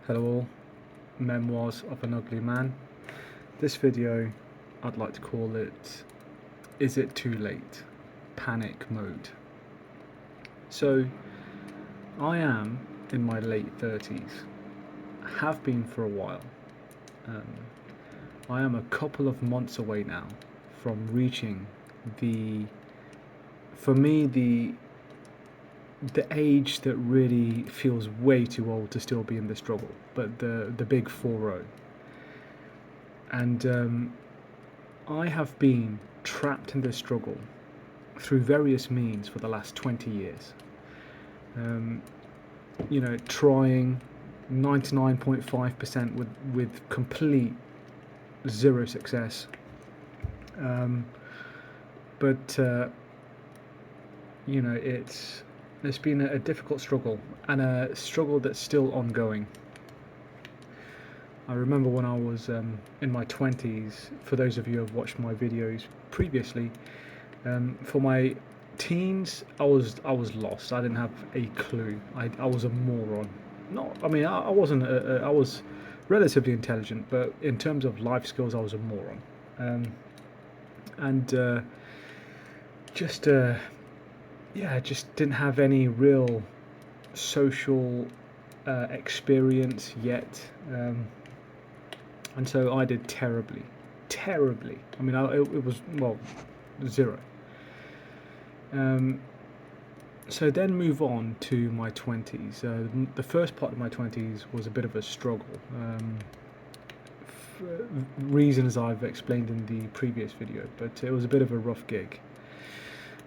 Hello all, Memoirs of an Ugly Man. This video, I'd like to call it, Is It Too Late? Panic Mode. So, I am in my late 30s, have been for a while. I am a couple of months away now from reaching for me, the age that really feels way too old to still be in the struggle, but the big 4-0. And I have been trapped in this struggle through various means for the last 20 years. Trying 99.5% with complete zero success. It's been a difficult struggle, and a struggle that's still ongoing. I remember when I was in my 20s, for those of you who have watched my videos previously, for my teens, I was lost. I didn't have a clue. I was a moron. I wasn't. I was relatively intelligent, but in terms of life skills, I was a moron. Just didn't have any real social experience yet. And so I did terribly. I mean, it was, zero. So then move on to my 20s. The first part of my 20s was a bit of a struggle. For reasons I've explained in the previous video, but it was a bit of a rough gig.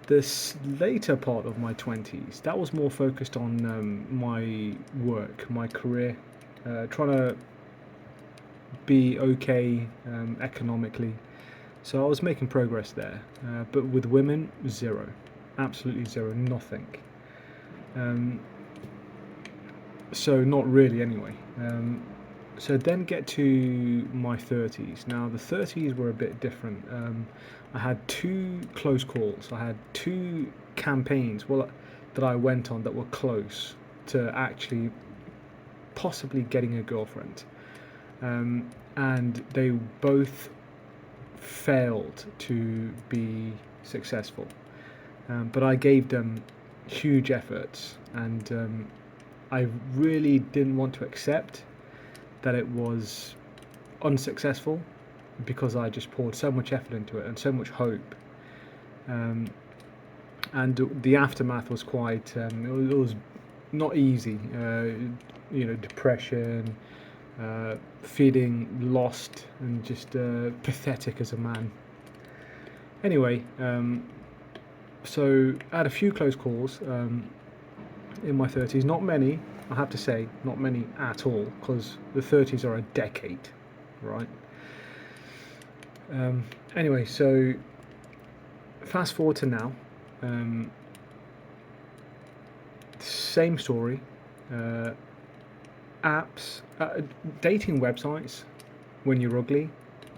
This later part of my 20s, that was more focused on my work, my career, trying to be okay economically. So I was making progress there, but with women, zero, absolutely zero, nothing. So not really anyway. So then get to my 30s. Now the 30s were a bit different. I had 2 close calls. I had 2 campaigns that I went on that were close to actually possibly getting a girlfriend. And they both failed to be successful. But I gave them huge efforts, and I really didn't want to accept that it was unsuccessful, because I just poured so much effort into it and so much hope. And the aftermath was quite, it was not easy. Depression, feeling lost and just pathetic as a man. Anyway, so I had a few close calls in my 30s. Not many, I have to say, not many at all, because the 30s are a decade, right? Anyway, so fast forward to now. Same story. Apps, dating websites, when you're ugly,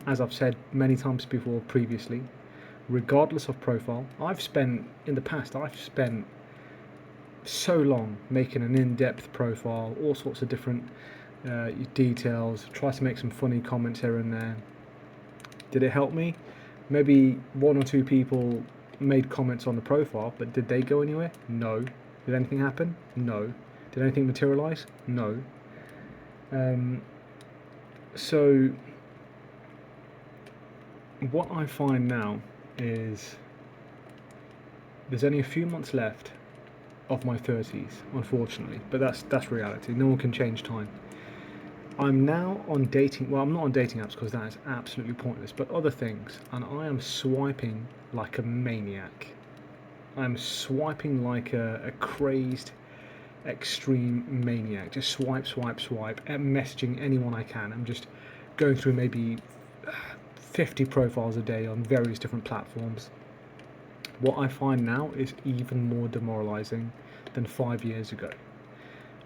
as I've said many times before previously, regardless of profile. In the past, I've spent so long making an in-depth profile, all sorts of different details, try to make some funny comments here and there. Did it help me? Maybe 1 or 2 people made comments on the profile, but did they go anywhere? No. Did anything happen? No. Did anything materialize? No. So what I find now is there's only a few months left of my 30s, unfortunately, but that's reality. No one can change time. I'm now on dating, I'm not on dating apps because that is absolutely pointless, but other things, and I am swiping like a maniac. I'm swiping like a crazed, extreme maniac. Just swipe, and messaging anyone I can. I'm just going through maybe 50 profiles a day on various different platforms. What I find now is even more demoralizing than 5 years ago,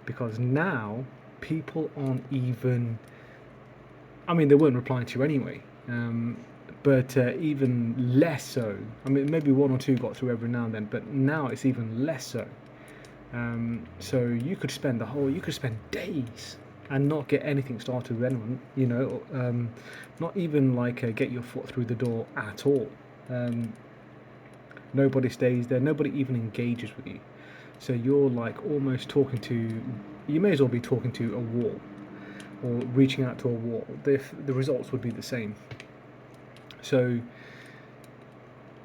because now people aren't even, they weren't replying to you anyway, but even less so. Maybe 1 or 2 got through every now and then, but now it's even less so. So you could spend days and not get anything started with anyone, you know, not even like get your foot through the door at all. Nobody stays there, nobody even engages with you. So you're like almost talking to, you may as well be talking to a wall or reaching out to a wall. The results would be the same. So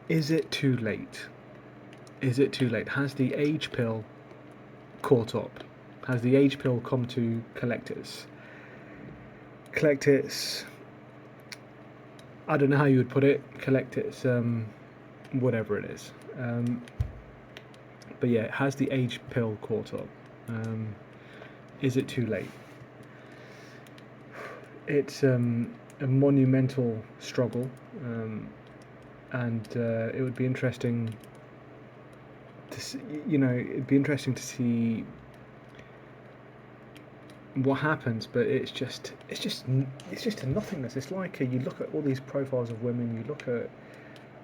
is it too late? Is it too late? Has the age pill caught up? Has the age pill come to collect its, I don't know how you would put it, collect its, whatever it is. But yeah, has the age pill caught up? Is it too late? It's a monumental struggle, and it would be interesting to see, you know, it'd be interesting to see what happens. But it's just a nothingness. It's like you look at all these profiles of women, you look at,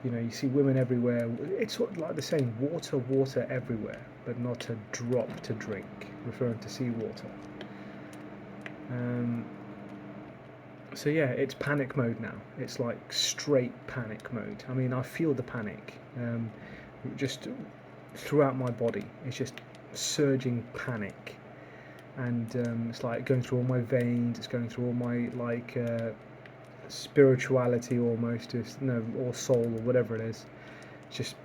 you know, you see women everywhere. It's sort of like the saying, water everywhere, but not a drop to drink, referring to seawater. So yeah, it's panic mode now. It's like straight panic mode. I mean, I feel the panic just throughout my body. It's just surging panic, and it's like going through all my veins. It's going through all my like spirituality almost, or soul or whatever it is. It's just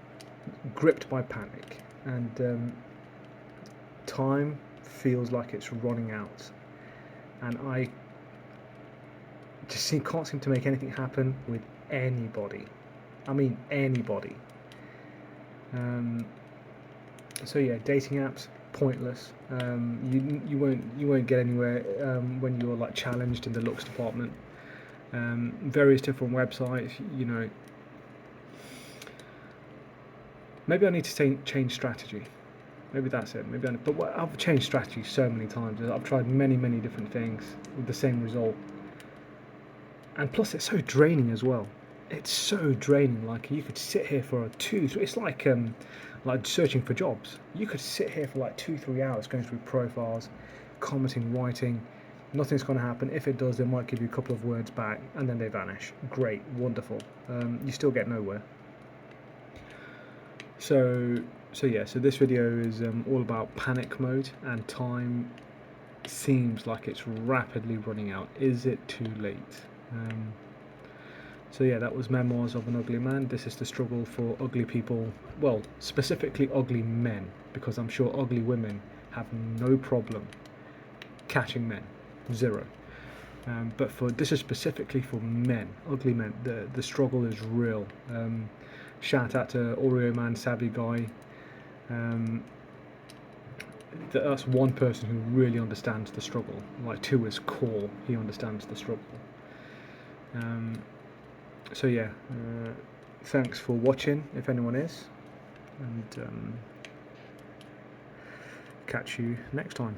gripped by panic, and time feels like it's running out, and I just can't seem to make anything happen with anybody. I mean anybody. So yeah, dating apps, pointless. You won't get anywhere when you're like challenged in the looks department. Various different websites, you know. Maybe I need to change strategy. Maybe that's it. But I've changed strategy so many times. I've tried many different things with the same result. And plus, it's so draining as well. It's so draining. Like you could sit here for it's like searching for jobs. You could sit here for like 2-3 hours going through profiles, commenting, writing. Nothing's going to happen. If it does, they might give you a couple of words back, and then they vanish. Great, wonderful. You still get nowhere. So this video is all about panic mode, and time seems like it's rapidly running out. Is it too late? So yeah, that was Memoirs of an Ugly Man. This is the struggle for ugly people, well, specifically ugly men, because I'm sure ugly women have no problem catching men, zero. But this is specifically for men, ugly men. The struggle is real. Shout out to Oreo Man, Savvy Guy. That's one person who really understands the struggle. Like to his core, he understands the struggle. So yeah, thanks for watching, if anyone is, and catch you next time.